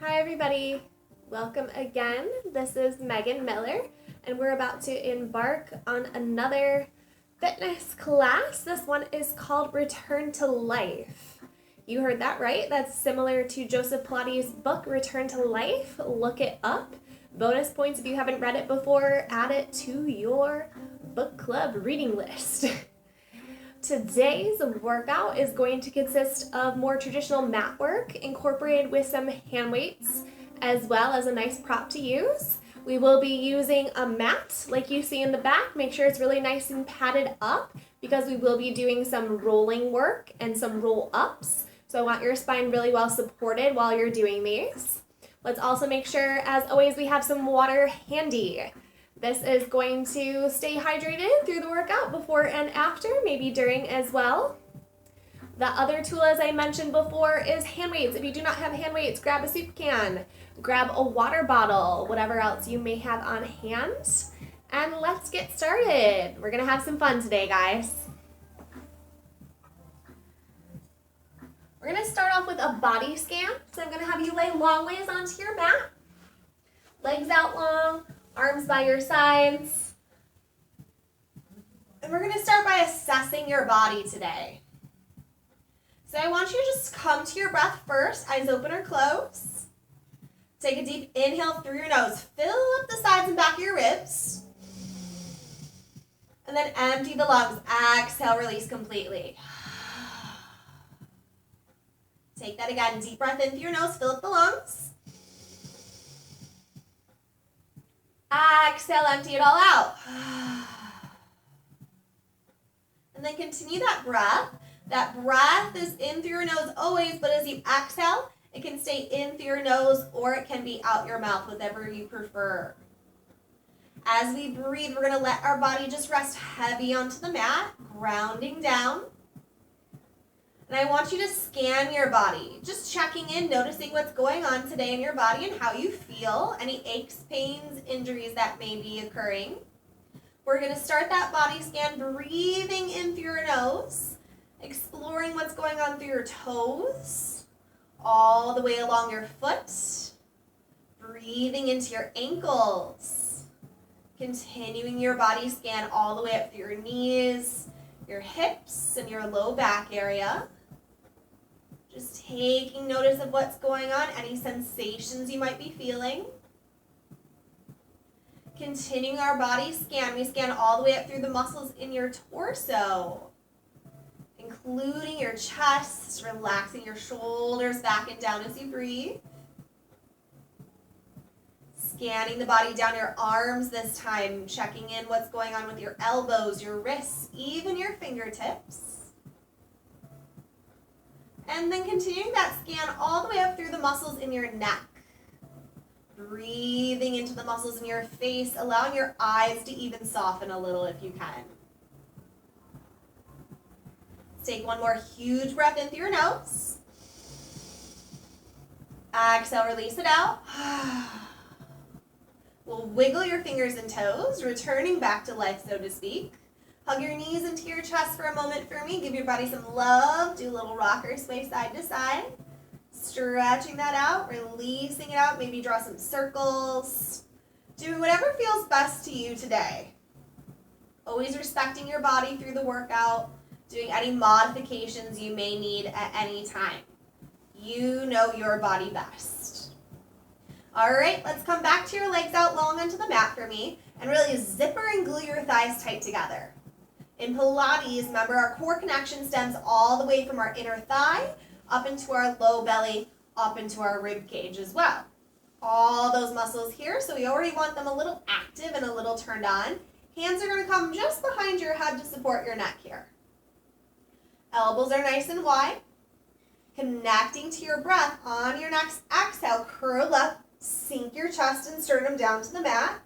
Hi everybody, welcome again. This is Megan Miller and we're about to embark on another fitness class. This one is called Return to Life. You heard that right. That's similar to Joseph Pilates' book, Return to Life. Look it up. Bonus points if you haven't read it before, add it to your book club reading list. Today's workout is going to consist of more traditional mat work incorporated with some hand weights as well as a nice prop to use. We will be using a mat like you see in the back. Make sure it's really nice and padded up because we will be doing some rolling work and some roll ups. So I want your spine really well supported while you're doing these. Let's also make sure, as always, we have some water handy. This is going to stay hydrated through the workout before and after, maybe during as well. The other tool, as I mentioned before, is hand weights. If you do not have hand weights, grab a soup can, grab a water bottle, whatever else you may have on hand, and let's get started. We're gonna have some fun today, guys. We're gonna start off with a body scan. So I'm gonna have you lay long ways onto your mat, legs out long, arms by your sides. And we're going to start by assessing your body today. So I want you to just come to your breath first, eyes open or closed. Take a deep inhale through your nose. Fill up the sides and back of your ribs. And then empty the lungs. Exhale, release completely. Take that again. Deep breath in through your nose. Fill up the lungs. Exhale, empty it all out. And then continue that breath. That breath is in through your nose always, but as you exhale, it can stay in through your nose or it can be out your mouth, whatever you prefer. As we breathe, we're going to let our body just rest heavy onto the mat, grounding down. And I want you to scan your body, just checking in, noticing what's going on today in your body and how you feel, any aches, pains, injuries that may be occurring. We're going to start that body scan breathing in through your nose, exploring what's going on through your toes, all the way along your foot, breathing into your ankles, continuing your body scan all the way up through your knees, your hips, and your low back area. Just taking notice of what's going on, any sensations you might be feeling. Continuing our body scan, we scan all the way up through the muscles in your torso, including your chest, relaxing your shoulders back and down as you breathe. Scanning the body down your arms this time, checking in what's going on with your elbows, your wrists, even your fingertips. And then continuing that scan all the way up through the muscles in your neck. Breathing into the muscles in your face, allowing your eyes to even soften a little if you can. Take one more huge breath in through your nose. Exhale, release it out. We'll wiggle your fingers and toes, returning back to life, so to speak. Hug your knees into your chest for a moment for me. Give your body some love. Do a little rocker sway side to side. Stretching that out, releasing it out. Maybe draw some circles. Doing whatever feels best to you today. Always respecting your body through the workout. Doing any modifications you may need at any time. You know your body best. All right, let's come back to your legs out long onto the mat for me and really zipper and glue your thighs tight together. In Pilates, remember our core connection stems all the way from our inner thigh up into our low belly, up into our rib cage as well. All those muscles here, so we already want them a little active and a little turned on. Hands are going to come just behind your head to support your neck here. Elbows are nice and wide. Connecting to your breath on your next exhale, curl up, sink your chest and sternum down to the mat,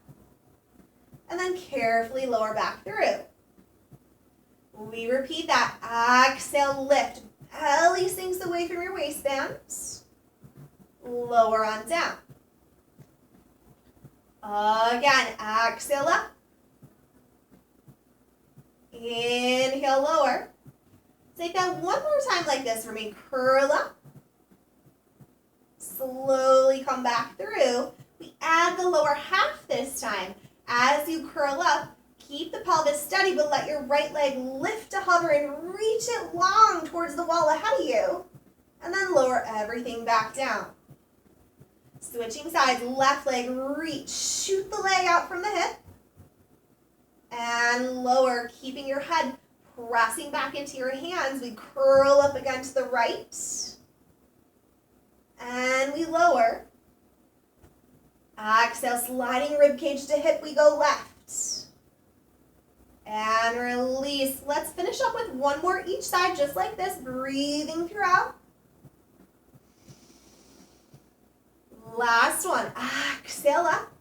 and then carefully lower back through. We repeat that. Exhale, lift. Belly sinks away from your waistbands. Lower on down. Again, exhale up. Inhale, lower. Take that one more time like this for me. Curl up. Slowly come lower half this time. As you curl up, keep the pelvis steady, but let your right leg lift to hover and reach it long towards the wall ahead of you. And then lower everything back down. Switching sides, left leg, reach, shoot the leg out from the hip. And lower, keeping your head pressing back into your hands. We curl up against the right. And we lower. Exhale, sliding rib cage to hip, we go left. And release. Let's finish up with one more each side, just like this, breathing throughout. Last one. Exhale up.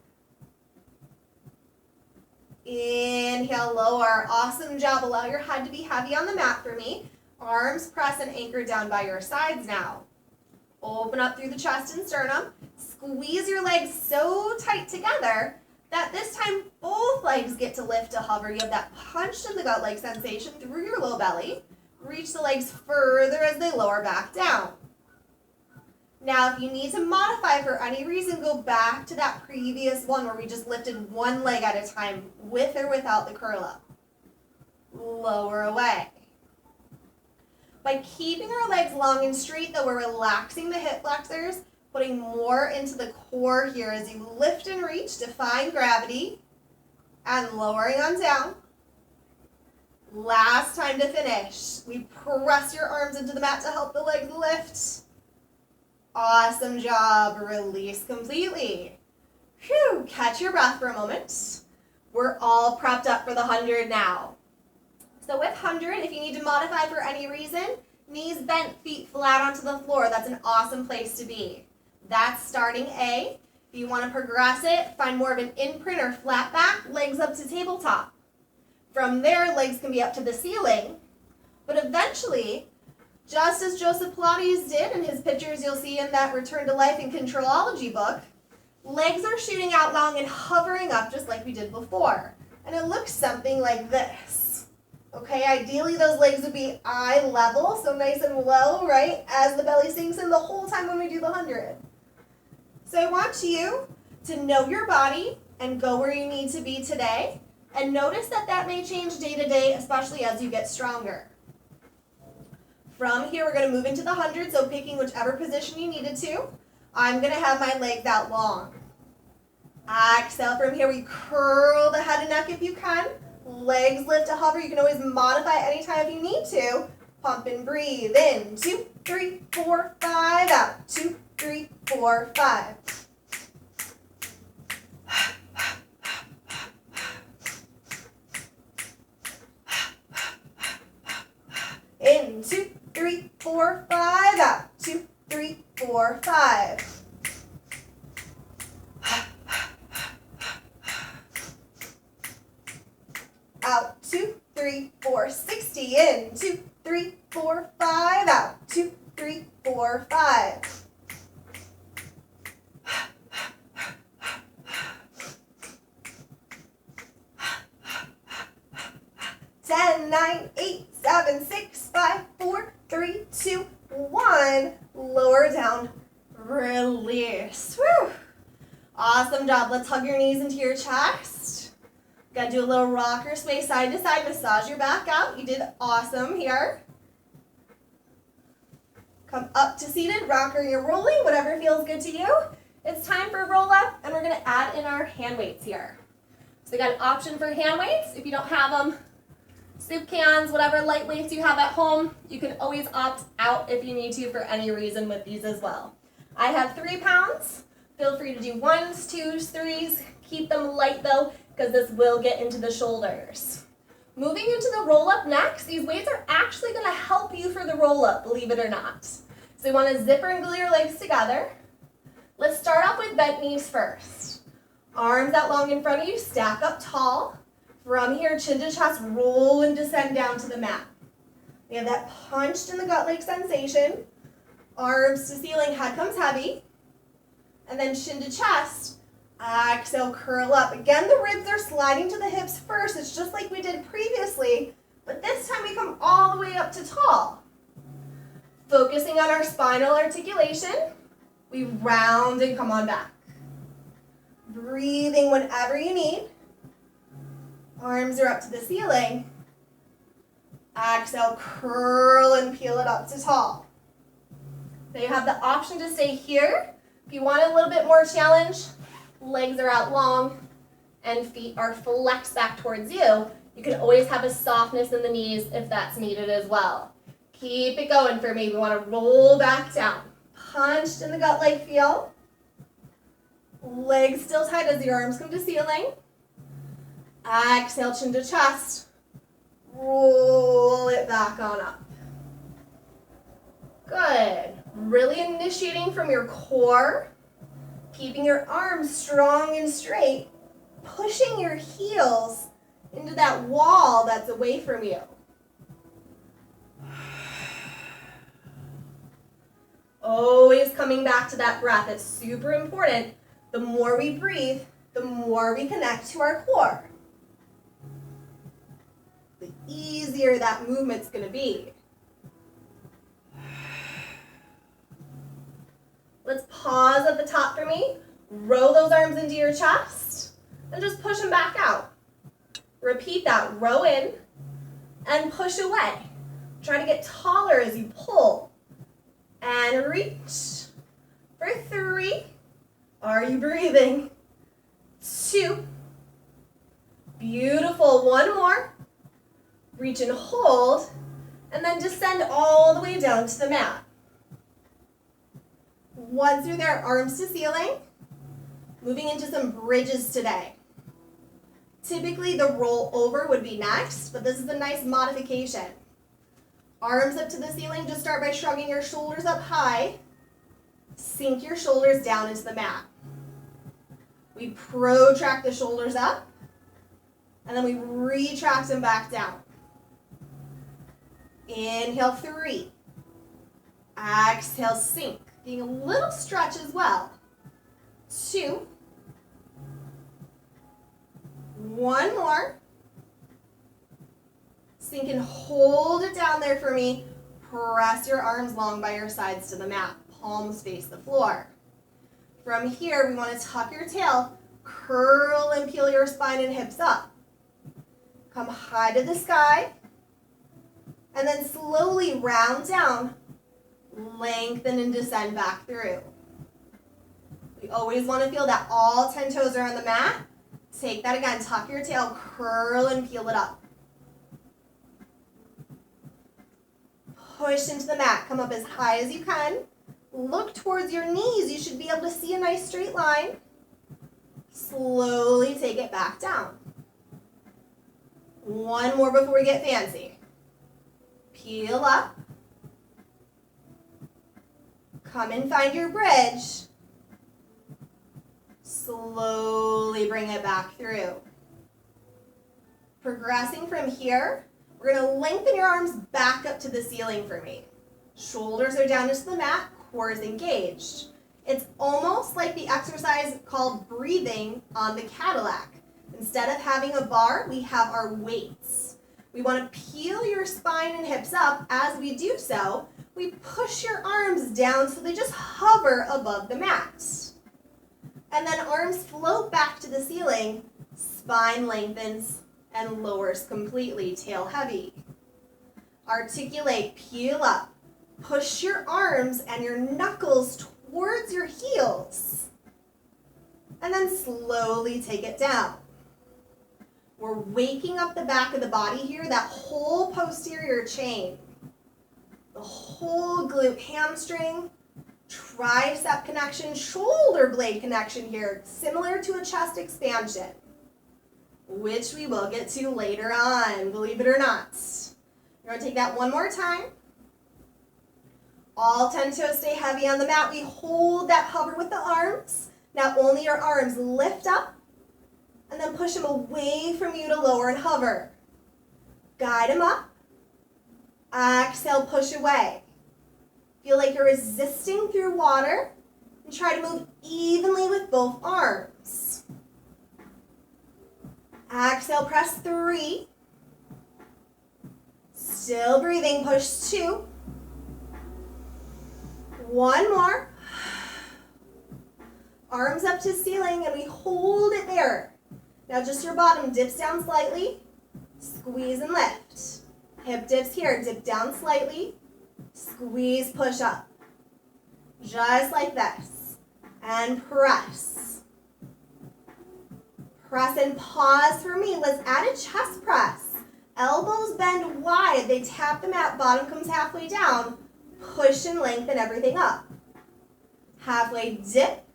Inhale, lower. Awesome job. Allow your head to be heavy on the mat for me. Arms press and anchor down by your sides now. Open up through the chest and sternum. Squeeze your legs so tight together that this time both legs get to lift to hover. You have that punched in the gut leg sensation through your low belly. Reach the legs further as they lower back down. Now, if you need to modify for any reason, go back to that previous one where we just lifted one leg at a time, with or without the curl up. Lower away. By keeping our legs long and straight, though, we're relaxing the hip flexors, putting more into the core here as you lift and reach, defying gravity, and lowering on down. Last time to finish. We press your arms into the mat to help the legs lift. Awesome job. Release completely. Phew, catch your breath for a moment. We're all prepped up for the 100 now. So with 100, if you need to modify for any reason, knees bent, feet flat onto the floor. That's an awesome place to be. That's starting A. If you want to progress it, find more of an imprint or flat back, legs up to tabletop. From there, legs can be up to the ceiling. But eventually, just as Joseph Pilates did in his pictures you'll see in that Return to Life and Controlology book, legs are shooting out long and hovering up just like we did before. And it looks something like this. Okay, ideally those legs would be eye level, so nice and low, right, as the belly sinks in the whole time when we do the 100. So I want you to know your body and go where you need to be today. And notice that that may change day to day, especially as you get stronger. From here, we're going to move into the 100, so picking whichever position you needed to. I'm going to have my legs out long. Exhale. From here, we curl the head and neck if you can. Legs lift to hover. You can always modify anytime if you need to. Pump and breathe. In, 2, 3, 4, 5. Out, 2, 3, 4, 5. In, 2, 3, 4, 5. Out, 2, 3, 4, 5. Out, 2, 3, 4, 60. In, 2, 3, 4, 5. Out, 2, 3, 4, 5. 10, 9, 8, 7, 6, 5, 4, 3, 2, 1. Lower down. Release. Woo. Awesome job. Let's hug your knees into your chest. Gotta do a little rocker sway side to side. Massage your back out. You did awesome here. Come up to seated. Rocker, you're rolling. Whatever feels good to you. It's time for roll up, and we're gonna add in our hand weights here. So we got an option for hand weights. If you don't have them, soup cans, whatever light weights you have at home, you can always opt out if you need to for any reason with these as well. I have 3 pounds. Feel free to do 1s, 2s, 3s. Keep them light though, because this will get into the shoulders. Moving into the roll-up next, these weights are actually going to help you for the roll-up, believe it or not. So you want to zipper and glue your legs together. Let's start off with bent knees first. Arms out long in front of you, stack up tall. From here, chin to chest, roll and descend down to the mat. We have that punched in the gut leg sensation. Arms to ceiling, head comes heavy. And then chin to chest. Exhale, curl up. Again, the ribs are sliding to the hips first. It's just like we did previously, but this time we come all the way up to tall. Focusing on our spinal articulation, we round and come on back. Breathing whenever you need. Arms are up to the ceiling. Exhale, curl and peel it up to tall. Now you have the option to stay here. If you want a little bit more challenge, legs are out long and feet are flexed back towards you. You can always have a softness in the knees if that's needed as well. Keep it going for me. We want to roll back down. Punched in the gut-like feel. Legs still tight as the arms come to ceiling. Exhale, chin to chest. Roll it back on up. Good. Really initiating from your core. Keeping your arms strong and straight. Pushing your heels into that wall that's away from you. Always coming back to that breath. It's super important. The more we breathe, the more we connect to our core. The easier that movement's going to be. Let's pause at the top for me. Row those arms into your chest and just push them back out. Repeat that. Row in and push away. Try to get taller as you pull. And reach. For 3. Are you breathing? 2. Beautiful. 1 more. Reach and hold. And then descend all the way down to the mat. Once you're there, arms to ceiling. Moving into some bridges today. Typically the roll over would be next, but this is a nice modification. Arms up to the ceiling, just start by shrugging your shoulders up high. Sink your shoulders down into the mat. We protract the shoulders up, and then we retract them back down. Inhale, 3. Exhale, sink. Getting a little stretch as well. 2. 1 more. Sink and hold it down there for me. Press your arms long by your sides to the mat. Palms face the floor. From here, we want to tuck your tail, curl and peel your spine and hips up. Come high to the sky, and then slowly round down, lengthen and descend back through. We always want to feel that all 10 toes are on the mat. Take that again, tuck your tail, curl and peel it up. Push into the mat, come up as high as you can. Look towards your knees. You should be able to see a nice straight line. Slowly take it back down. 1 more before we get fancy. Peel up. Come and find your bridge. Slowly bring it back through. Progressing from here, we're going to lengthen your arms back up to the ceiling for me. Shoulders are down into the mat, core is engaged. It's almost like the exercise called breathing on the Cadillac. Instead of having a bar, we have our weights. We want to peel your spine and hips up. As we do so, we push your arms down so they just hover above the mat. And then arms float back to the ceiling, spine lengthens and lowers completely, tail heavy. Articulate, peel up. Push your arms and your knuckles towards your heels. And then slowly take it down. We're waking up the back of the body here, that whole posterior chain. The whole glute hamstring, tricep connection, shoulder blade connection here, similar to a chest expansion, which we will get to later on, believe it or not. You're gonna take that one more time. All 10 toes stay heavy on the mat. We hold that hover with the arms. Now only your arms lift up and then push them away from you to lower and hover. Guide them up. Exhale, push away. Feel like you're resisting through water and try to move evenly with both arms. Exhale, press 3. Still breathing, push 2. 1 more. Arms up to ceiling, and we hold it there. Now just your bottom dips down slightly, squeeze and lift. Hip dips here, dip down slightly, squeeze, push up. Just like this. And press. Press and pause for me. Let's add a chest press. Elbows bend wide. They tap the mat, bottom comes halfway down. Push and lengthen everything up. Halfway dip,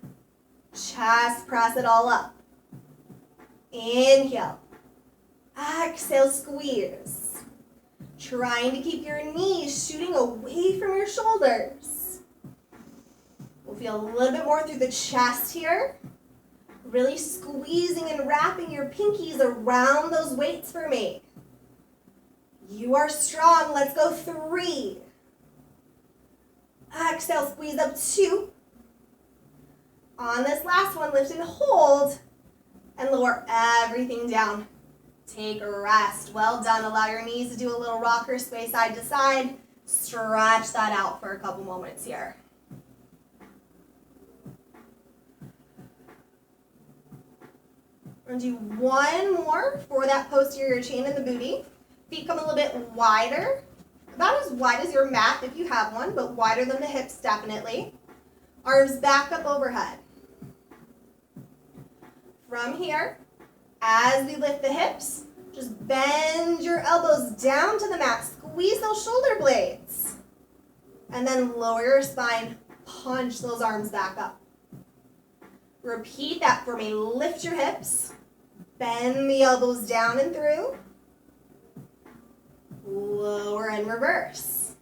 chest press it all up. Inhale. Exhale, squeeze. Trying to keep your knees shooting away from your shoulders. We'll feel a little bit more through the chest here. Really squeezing and wrapping your pinkies around those weights for me. You are strong. Let's go 3. Exhale, squeeze up 2. On this last one, lift and hold, and lower everything down. Take a rest. Well done. Allow your knees to do a little rocker sway side to side. Stretch that out for a couple moments here. We're going to do one more for that posterior chain in the booty. Feet come a little bit wider, about as wide as your mat if you have one, but wider than the hips definitely. Arms back up overhead. From here, as we lift the hips, just bend your elbows down to the mat. Squeeze those shoulder blades. And then lower your spine. Punch those arms back up. Repeat that for me. Lift your hips. Bend the elbows down and through. Lower and reverse.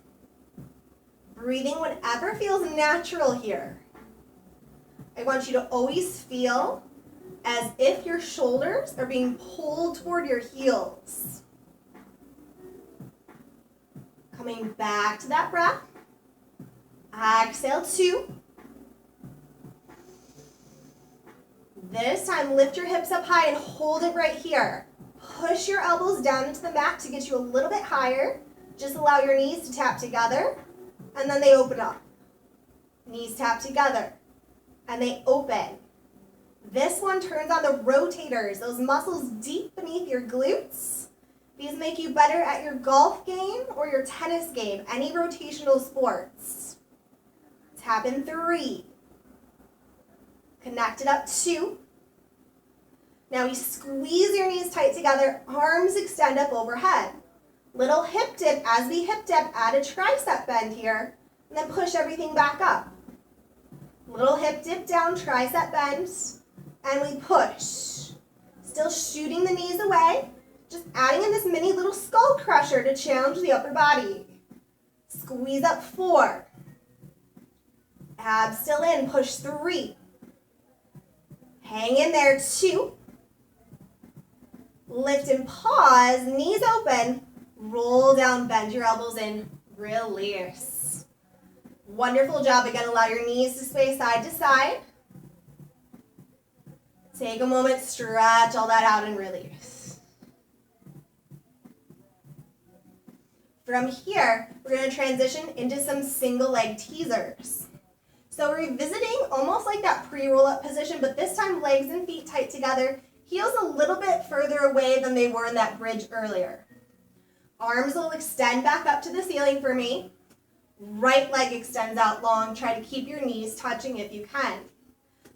Breathing whatever feels natural here. I want you to always feel as if your shoulders are being pulled toward your heels. Coming back to that breath. Exhale, 2. This time, lift your hips up high and hold it right here. Push your elbows down into the mat to get you a little bit higher. Just allow your knees to tap together, and then they open up. Knees tap together, and they open. This one turns on the rotators, those muscles deep beneath your glutes. These make you better at your golf game or your tennis game, any rotational sports. Tap in 3. Connect it up 2. Now we squeeze your knees tight together, arms extend up overhead. Little hip dip. As we hip dip, add a tricep bend here, and then push everything back up. Little hip dip down, tricep bend, and we push. Still shooting the knees away, just adding in this mini little skull crusher to challenge the upper body. Squeeze up 4. Abs still in, push 3. Hang in there, 2. Lift and pause, knees open, roll down, bend your elbows in, release. Wonderful job. Again, allow your knees to sway side to side. Take a moment, stretch all that out and release. From here, we're going to transition into some single leg teasers. So we're revisiting almost like that pre-roll-up position, but this time legs and feet tight together, heels a little bit further away than they were in that bridge earlier. Arms will extend back up to the ceiling for me. Right leg extends out long. Try to keep your knees touching if you can.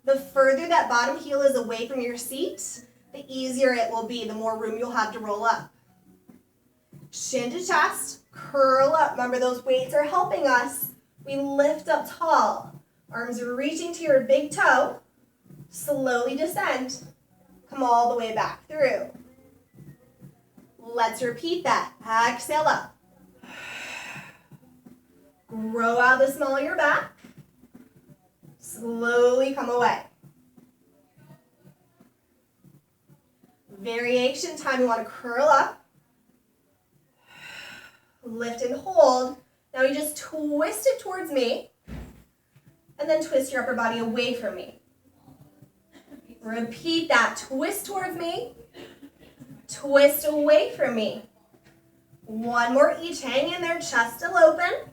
The further that bottom heel is away from your seat, the easier it will be, the more room you'll have to roll up. Shin to chest, curl up. Remember, those weights are helping us. We lift up tall. Arms reaching to your big toe. Slowly descend. Come all the way back through. Let's repeat that. Exhale up. Grow out the small of your back. Slowly come away. Variation time, you want to curl up. Lift and hold. Now you just twist it towards me. And then twist your upper body away from me. Repeat that. Twist towards me. Twist away from me. One more each. Hang in there, chest still open.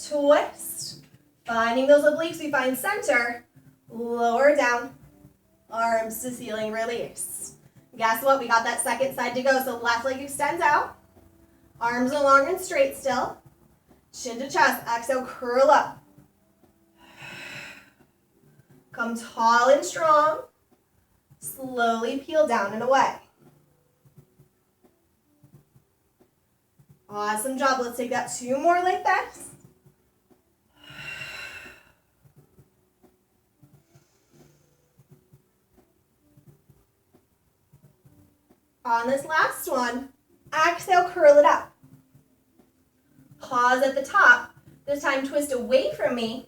Twist. Finding those obliques, we find center. Lower down, arms to ceiling, release. Guess what? We got that second side to go. So left leg extends out, arms are long and straight still. Chin to chest, exhale, curl up. Come tall and strong. Slowly peel down and away. Awesome job. Let's take that 2 more like this. On this last one, exhale, curl it up. Pause at the top. This time twist away from me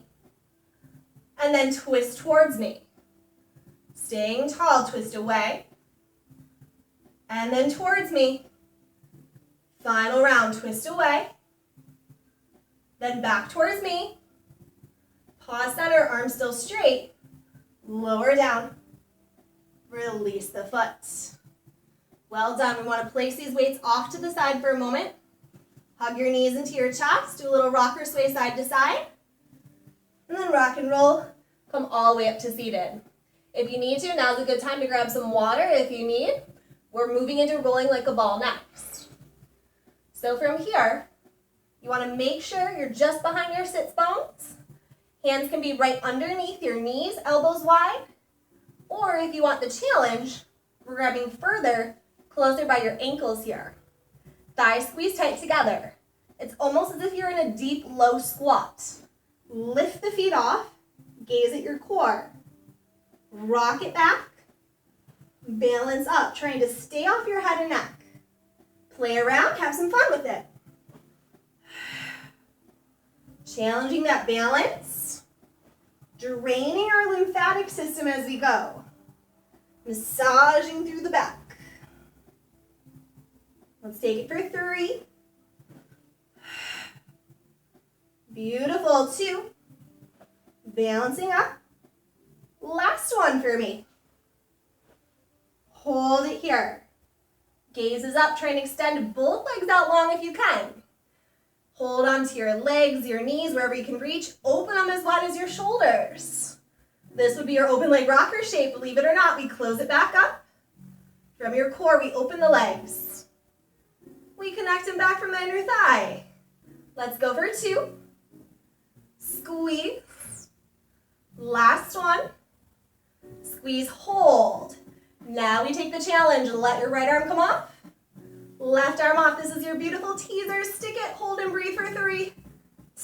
and then twist towards me. Staying tall, twist away and then towards me. Final round, twist away, then back towards me. Pause center, arms still straight. Lower down. Release the foot. Well done. We want to place these weights off to the side for a moment. Hug your knees into your chest. Do a little rocker sway side to side. And then rock and roll. Come all the way up to seated. If you need to, now's a good time to grab some water if you need. We're moving into rolling like a ball next. So from here, you want to make sure you're just behind your sits bones. Hands can be right underneath your knees, elbows wide. Or if you want the challenge, we're grabbing further, closer by your ankles here. Thighs squeeze tight together. It's almost as if you're in a deep, low squat. Lift the feet off, gaze at your core. Rock it back, balance up, trying to stay off your head and neck. Play around, have some fun with it. Challenging that balance, draining our lymphatic system as we go. Massaging through the back. Let's take it for 3. Beautiful, 2. Balancing up. Last one for me. Hold it here. Gaze is up, try and extend both legs out long if you can. Hold on to your legs, your knees, wherever you can reach. Open them as wide as your shoulders. This would be your open leg rocker shape. Believe it or not, we close it back up. From your core, we open the legs. We connect them back from the inner thigh. Let's go for 2. Squeeze. Last one. Squeeze, hold. Now we take the challenge. Let your right arm come off. Left arm off. This is your beautiful teaser. Stick it, hold and breathe for 3,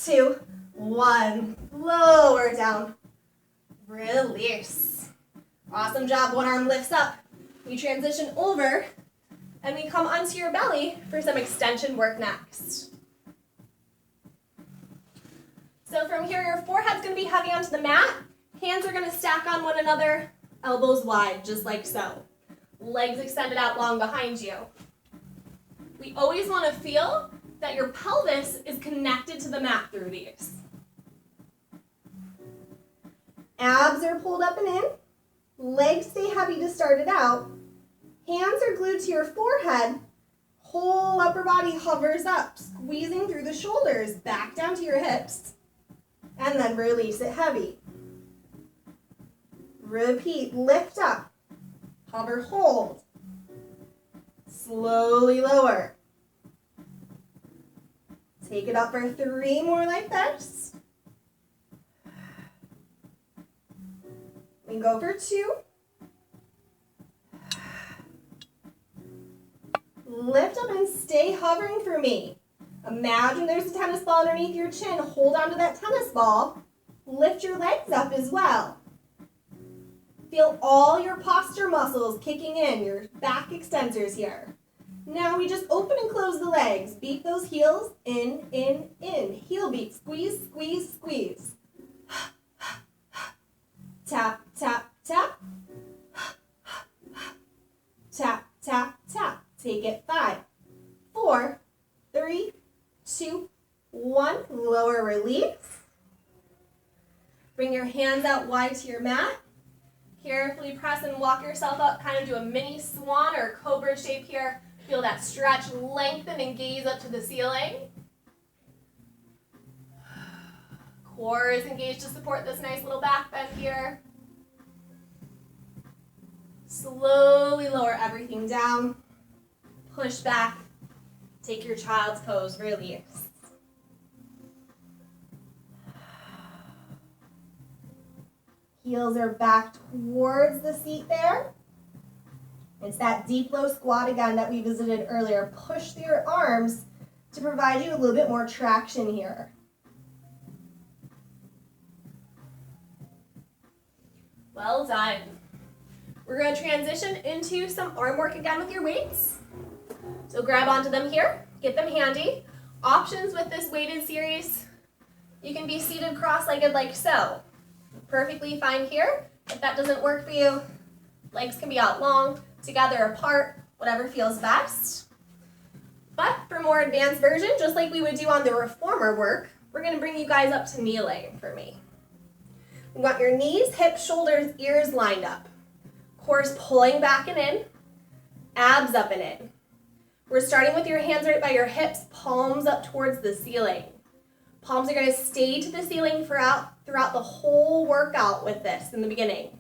2, 1. Lower down. Release. Awesome job. One arm lifts up. We transition over and we come onto your belly for some extension work next. So from here, your forehead's going to be heavy onto the mat. Hands are going to stack on one another, elbows wide, just like so. Legs extended out long behind you. We always want to feel that your pelvis is connected to the mat through these. Abs are pulled up and in. Legs stay heavy to start it out. Hands are glued to your forehead. Whole upper body hovers up, squeezing through the shoulders, back down to your hips. And then release it heavy. Repeat, lift up, hover, hold. Slowly lower. Take it up for 3 more like this. We go for 2. Lift up and stay hovering for me. Imagine there's a tennis ball underneath your chin. Hold on to that tennis ball. Lift your legs up as well. Feel all your posture muscles kicking in, your back extensors here. Now we just open and close the legs. Beat those heels in, in, in. Heel beat, squeeze, squeeze, squeeze. Tap, tap, tap. Tap, tap, tap. Take it 5, 4, 3, 2, 1. Lower, release. Bring your hands out wide to your mat. Carefully press and walk yourself up. Kind of do a mini swan or cobra shape here. Feel that stretch, lengthen, and gaze up to the ceiling. Core is engaged to support this nice little back bend here. Slowly lower everything down. Push back. Take your child's pose, release. Heels are back towards the seat there. It's that deep low squat again that we visited earlier. Push through your arms to provide you a little bit more traction here. Well done. We're going to transition into some arm work again with your weights. So grab onto them here, get them handy. Options with this weighted series, you can be seated cross-legged like so. Perfectly fine here. If that doesn't work for you, legs can be out long, together, apart, whatever feels best. But for more advanced version, just like we would do on the reformer work, we're going to bring you guys up to kneeling for me. We want your knees, hips, shoulders, ears lined up. Course pulling back and in, abs up and in. We're starting with your hands right by your hips, palms up towards the ceiling. Palms are going to stay to the ceiling throughout the whole workout with this in the beginning.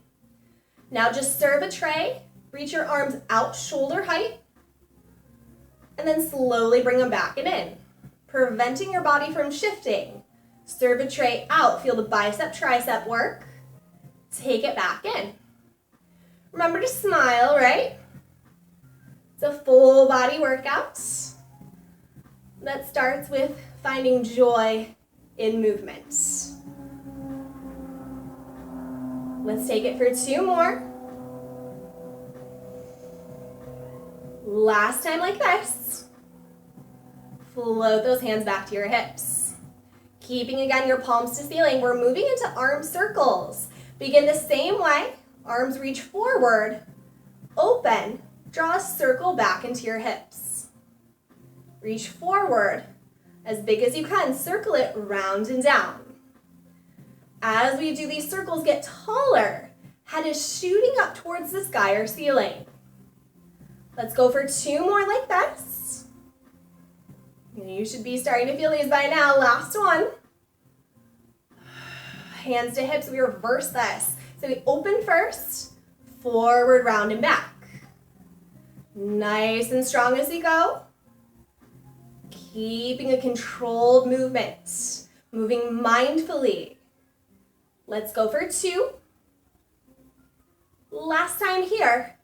Now just serve a tray, reach your arms out shoulder height, and then slowly bring them back and in, preventing your body from shifting. Serve a tray out, feel the bicep, tricep work. Take it back in. Remember to smile, right? It's a full body workout that starts with finding joy in movement. Let's take it for 2 more. Last time like this. Float those hands back to your hips. Keeping again your palms to ceiling, we're moving into arm circles. Begin the same way. Arms reach forward, open, draw a circle back into your hips. Reach forward, as big as you can, circle it round and down. As we do these circles, get taller. Head is shooting up towards the sky or ceiling. Let's go for 2 more like this. You should be starting to feel these by now. Last one. Hands to hips, we reverse this. So we open first, forward, round, and back. Nice and strong as we go. Keeping a controlled movement, moving mindfully. Let's go for 2. Last time here.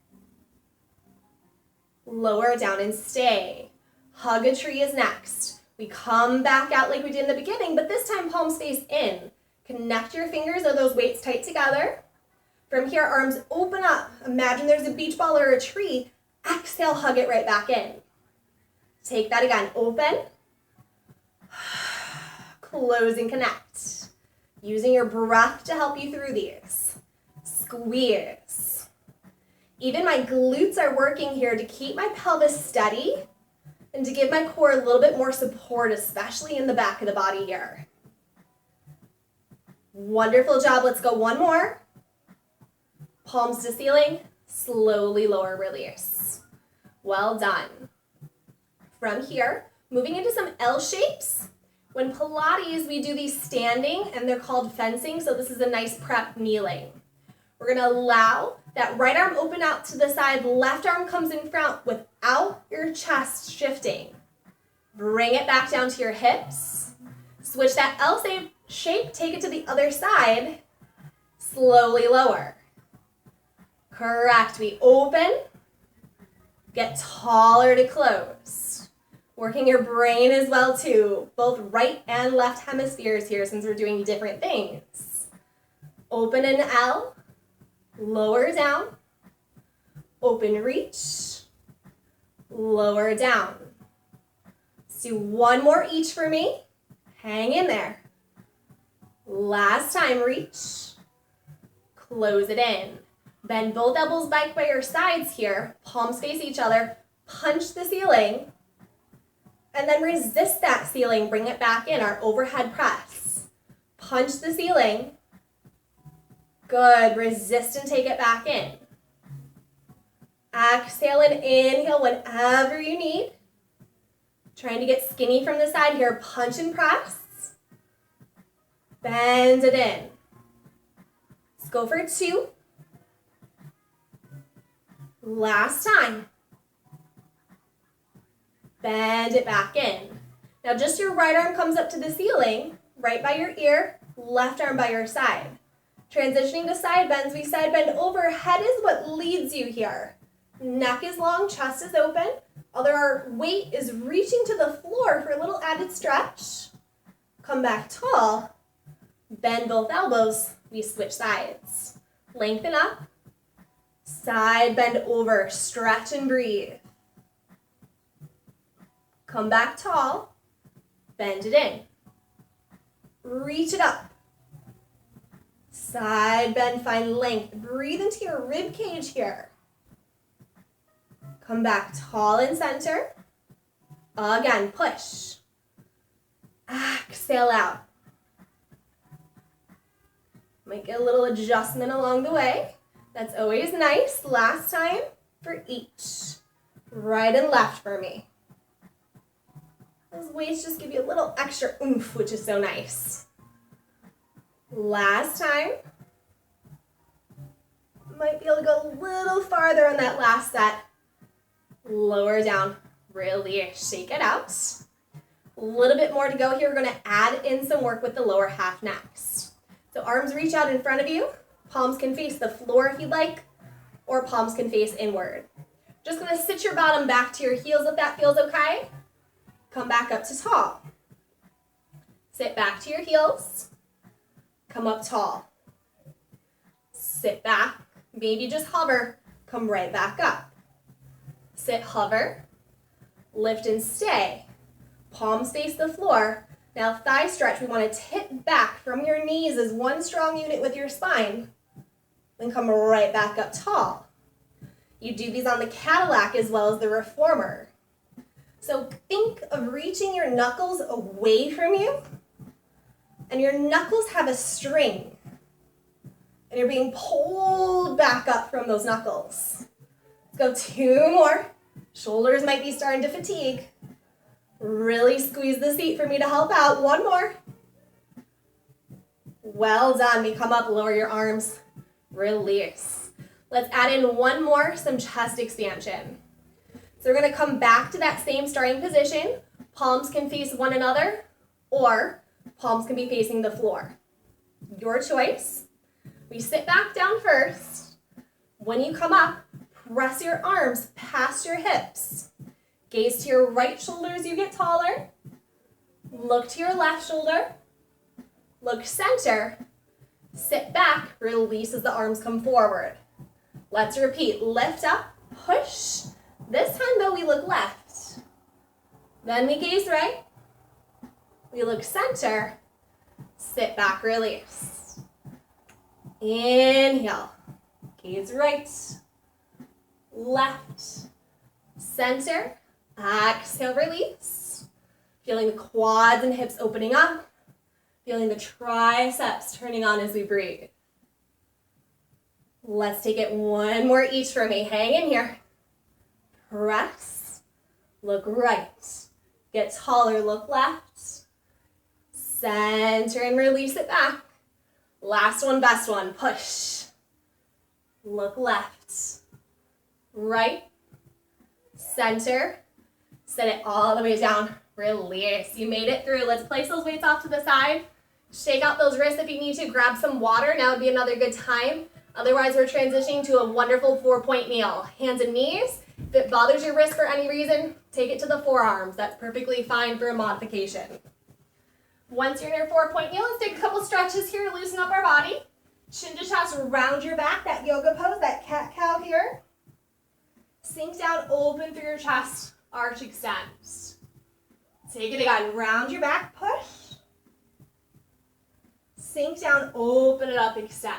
Lower down and stay. Hug a tree is next. We come back out like we did in the beginning, but this time palms face in. Connect your fingers or those weights tight together. From here, arms open up. Imagine there's a beach ball or a tree. Exhale, hug it right back in. Take that again. Open. Close and connect. Using your breath to help you through these. Squeeze. Even my glutes are working here to keep my pelvis steady and to give my core a little bit more support, especially in the back of the body here. Wonderful job. Let's go 1 more. Palms to ceiling, slowly lower, release. Well done. From here, moving into some L shapes. When Pilates, we do these standing, and they're called fencing, so this is a nice prep kneeling. We're going to allow that right arm open out to the side, left arm comes in front without your chest shifting. Bring it back down to your hips. Switch that L shape, take it to the other side, slowly lower. Correct. We open, get taller to close. Working your brain as well too, both right and left hemispheres here since we're doing different things. Open in L, lower down, open reach, lower down. Let's do 1 more each for me. Hang in there. Last time, reach, close it in. Bend both elbows back by your sides here, palms face each other, punch the ceiling, and then resist that ceiling, bring it back in, our overhead press. Punch the ceiling. Good, resist and take it back in. Exhale and inhale whenever you need. Trying to get skinny from the side here, punch and press. Bend it in. Let's go for 2. Last time. Bend it back in. Now just your right arm comes up to the ceiling, right by your ear, left arm by your side. Transitioning to side bends, we said bend over. Head is what leads you here. Neck is long, chest is open. Although our weight is reaching to the floor for a little added stretch. Come back tall. Bend both elbows. We switch sides. Lengthen up. Side bend over. Stretch and breathe. Come back tall. Bend it in. Reach it up. Side bend, find length. Breathe into your rib cage here. Come back tall and center. Again, push. Exhale out. Might get a little adjustment along the way. That's always nice. Last time for each. Right and left for me. Those weights just give you a little extra oomph, which is so nice. Last time. Might be able to go a little farther on that last set. Lower down. Release. Shake it out. A little bit more to go here. We're going to add in some work with the lower half next. So arms reach out in front of you. Palms can face the floor if you'd like, or palms can face inward. Just going to sit your bottom back to your heels if that feels okay. Come back up to tall. Sit back to your heels. Come up tall. Sit back. Maybe just hover. Come right back up. Sit, hover. Lift and stay. Palms face the floor. Now thigh stretch. We want to tip back from your knees as one strong unit with your spine. Then come right back up tall. You do these on the Cadillac as well as the Reformer. So think of reaching your knuckles away from you, and your knuckles have a string, and you're being pulled back up from those knuckles. Let's go 2 more. Shoulders might be starting to fatigue. Really squeeze the seat for me to help out. 1 more. Well done. We come up, lower your arms, release. Let's add in 1 more, some chest expansion. So we're going to come back to that same starting position. Palms can face one another, or palms can be facing the floor. Your choice. We sit back down first. When you come up, press your arms past your hips. Gaze to your right shoulder as you get taller. Look to your left shoulder. Look center. Sit back, release as the arms come forward. Let's repeat. Lift up, push. This time, though, we look left. Then we gaze right. We look center. Sit back, release. Inhale. Gaze right. Left. Center. Exhale, release. Feeling the quads and hips opening up. Feeling the triceps turning on as we breathe. Let's take it 1 more each for me. Hang in here. Press, look right, get taller, look left, center and release it back. Last one, best one, push, look left, right, center, set it all the way down, release. You made it through. Let's place those weights off to the side, shake out those wrists if you need to, grab some water. Now would be another good time. Otherwise, we're transitioning to a wonderful 4-point meal. Hands and knees. If it bothers your wrist for any reason, take it to the forearms. That's perfectly fine for a modification. Once you're in your 4-point meal, let's take a couple stretches here to loosen up our body. Chin to chest, round your back, that yoga pose, that cat-cow here. Sink down, open through your chest, arch extends. Take it again, round your back, push. Sink down, open it up, extend.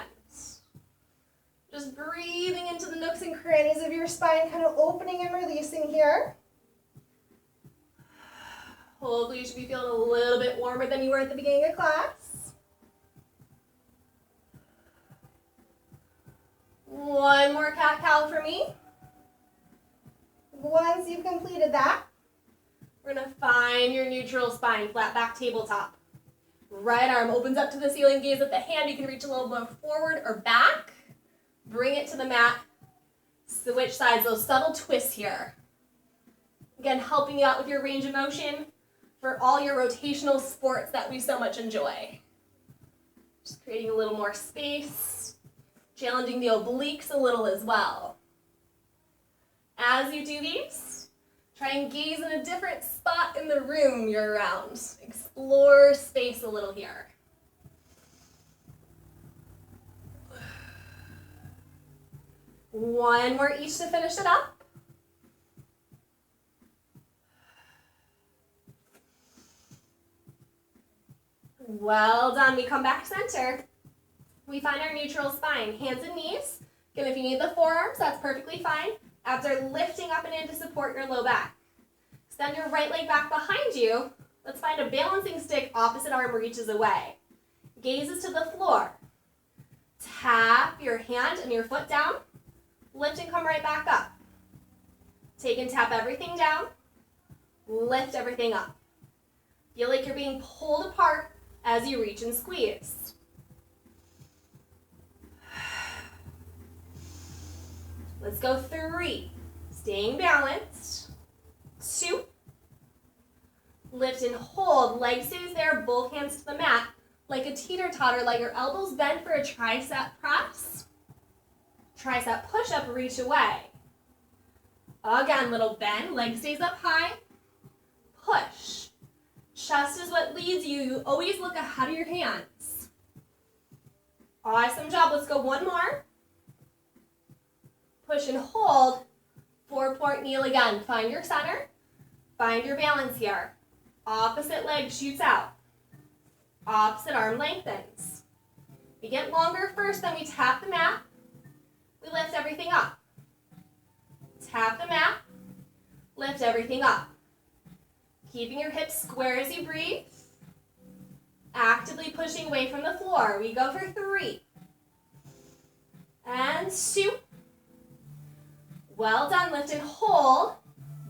Just breathing into the nooks and crannies of your spine, kind of opening and releasing here. Hopefully you should be feeling a little bit warmer than you were at the beginning of class. 1 more cat-cow for me. Once you've completed that, we're going to find your neutral spine, flat back tabletop. Right arm opens up to the ceiling, gaze at the hand. You can reach a little more forward or back. Bring it to the mat. Switch sides, those subtle twists here. Again, helping you out with your range of motion for all your rotational sports that we so much enjoy. Just creating a little more space, challenging the obliques a little as well. As you do these, try and gaze in a different spot in the room you're around. Explore space a little here. One more each to finish it up. Well done. We come back center. We find our neutral spine, hands and knees. Again, if you need the forearms, that's perfectly fine. Abs are lifting up and in to support your low back. Extend your right leg back behind you. Let's find a balancing stick, opposite arm reaches away. Gazes to the floor. Tap your hand and your foot down. Lift and come right back up. Take and tap everything down. Lift everything up. Feel like you're being pulled apart as you reach and squeeze. Let's go 3. Staying balanced. 2. Lift and hold. Leg stays there, both hands to the mat. Like a teeter-totter, let your elbows bend for a tricep press. Tricep push-up, reach away. Again, little bend, leg stays up high. Push. Chest is what leads you. You always look ahead of your hands. Awesome job. Let's go one more. Push and hold. 4-point kneel again. Find your center. Find your balance here. Opposite leg shoots out. Opposite arm lengthens. We get longer first, then we tap the mat. We lift everything up. Tap the mat. Lift everything up. Keeping your hips square as you breathe. Actively pushing away from the floor. We go for 3. And 2. Well done. Lift and hold.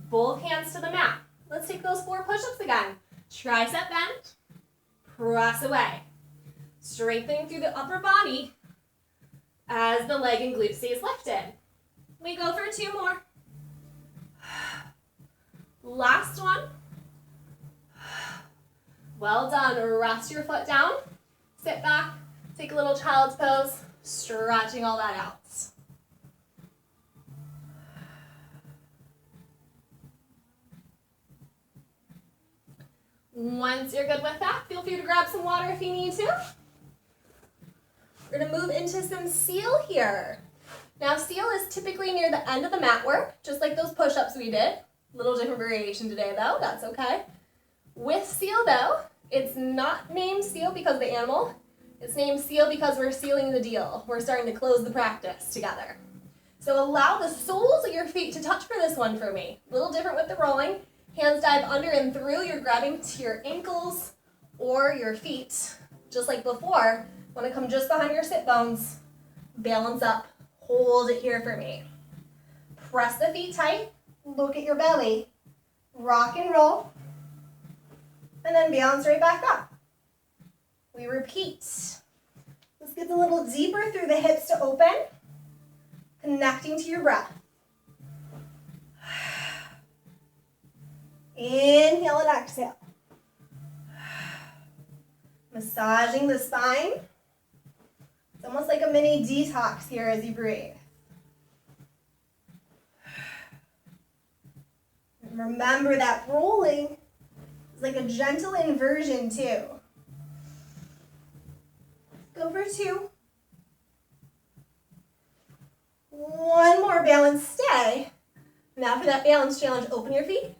Both hands to the mat. Let's take those 4 push-ups again. Tricep bend. Press away. Strengthening through the upper body as the leg and glute stays lifted. We go for 2 more. Last one. Well done. Rest your foot down. Sit back. Take a little child's pose. Stretching all that out. Once you're good with that, feel free to grab some water if you need to. We're going to move into some seal here. Now, seal is typically near the end of the mat work, just like those push-ups we did. A little different variation today, though. That's okay. With seal, though, it's not named seal because of the animal. It's named seal because we're sealing the deal. We're starting to close the practice together. So allow the soles of your feet to touch for this one for me. A little different with the rolling. Hands dive under and through. You're grabbing to your ankles or your feet. Just like before, want to come just behind your sit bones. Balance up. Hold it here for me. Press the feet tight. Look at your belly. Rock and roll. And then balance right back up. We repeat. Let's get a little deeper through the hips to open. Connecting to your breath. Inhale and exhale. Massaging the spine. It's almost like a mini detox here as you breathe. And remember that rolling is like a gentle inversion too. Go for 2. One more balance stay. Now for that balance challenge, open your feet.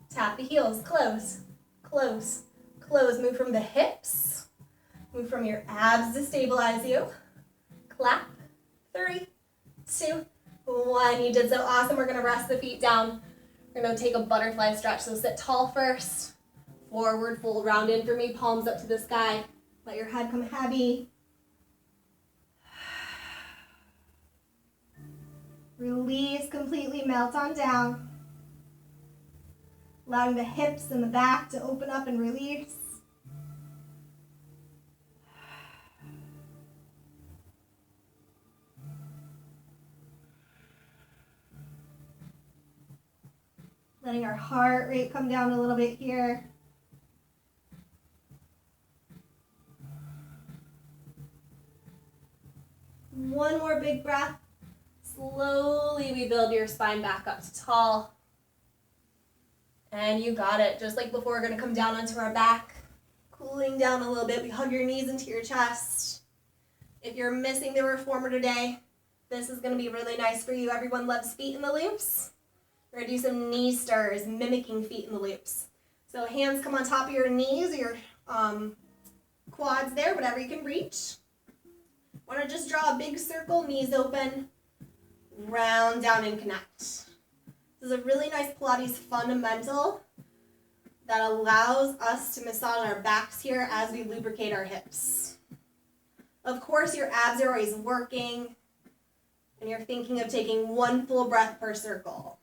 Tap the heels, close, close, close. Move from the hips. Move from your abs to stabilize you. Clap. 3, 2, 1. You did so awesome. We're going to rest the feet down. We're going to take a butterfly stretch. So sit tall first. Forward fold, round in for me. Palms up to the sky. Let your head come heavy. Release completely, melt on down. Allowing the hips and the back to open up and release. Letting our heart rate come down a little bit here. One more big breath. Slowly we build your spine back up to tall. And you got it. Just like before, we're going to come down onto our back. Cooling down a little bit. We hug your knees into your chest. If you're missing the reformer today, this is going to be really nice for you. Everyone loves feet in the loops. We're going to do some knee stirs, mimicking feet in the loops. So hands come on top of your knees, or your quads there, whatever you can reach. Want to just draw a big circle, knees open, round down and connect. This is a really nice Pilates fundamental that allows us to massage our backs here as we lubricate our hips. Of course, your abs are always working, and you're thinking of taking one full breath per circle.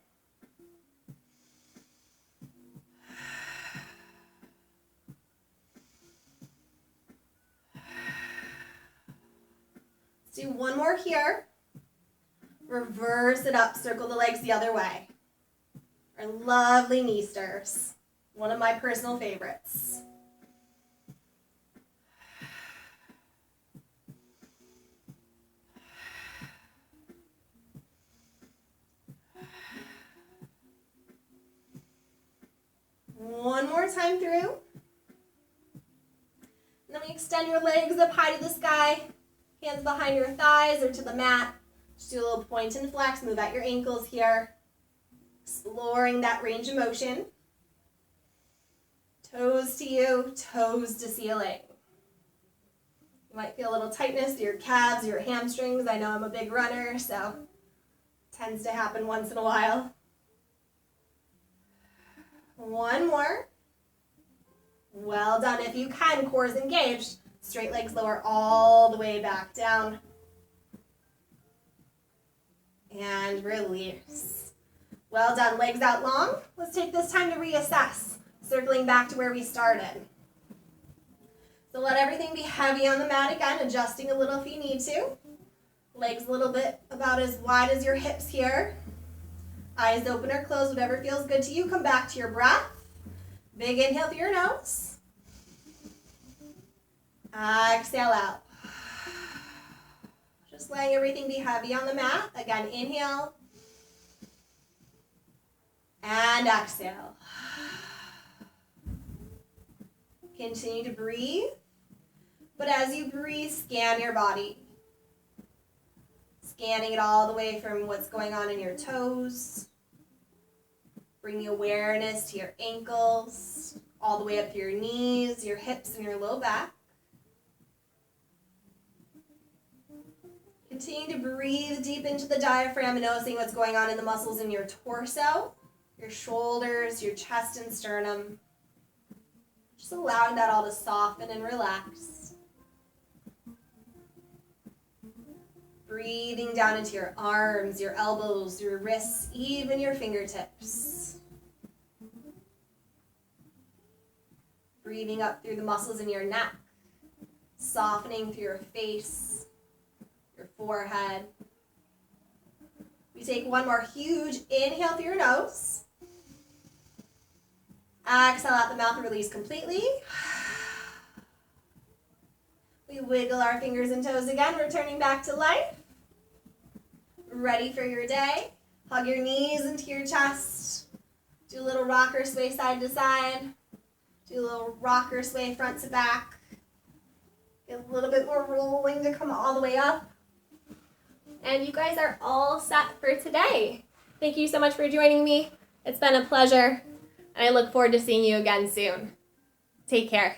Let's do one more here. Reverse it up, circle the legs the other way. Our lovely knee stirs. One of my personal favorites. One more time through. And then we extend your legs up high to the sky. Hands behind your thighs or to the mat. Just do a little point and flex. Move out your ankles here. Exploring that range of motion. Toes to you, toes to ceiling. You might feel a little tightness to your calves, your hamstrings. I know I'm a big runner, so it tends to happen once in a while. One more. Well done. If you can, core is engaged. Straight legs lower all the way back down. And release. Well done. Legs out long. Let's take this time to reassess. Circling back to where we started. So let everything be heavy on the mat again, adjusting a little if you need to. Legs a little bit about as wide as your hips here. Eyes open or closed, whatever feels good to you. Come back to your breath. Big inhale through your nose. Exhale out. Just letting everything be heavy on the mat. Again, inhale. And exhale. Continue to breathe. But as you breathe, scan your body. Scanning it all the way from what's going on in your toes. Bringing awareness to your ankles, all the way up to your knees, your hips, and your low back. Continue to breathe deep into the diaphragm and noticing what's going on in the muscles in your torso, your shoulders, your chest and sternum. Just allowing that all to soften and relax. Breathing down into your arms, your elbows, your wrists, even your fingertips. Breathing up through the muscles in your neck, softening through your face, your forehead. We take one more huge inhale through your nose. Exhale out the mouth, release completely. We wiggle our fingers and toes again, returning back to life. Ready for your day. Hug your knees into your chest. Do a little rocker sway side to side. Do a little rocker sway front to back. Get a little bit more rolling to come all the way up. And you guys are all set for today. Thank you so much for joining me. It's been a pleasure. And I look forward to seeing you again soon. Take care.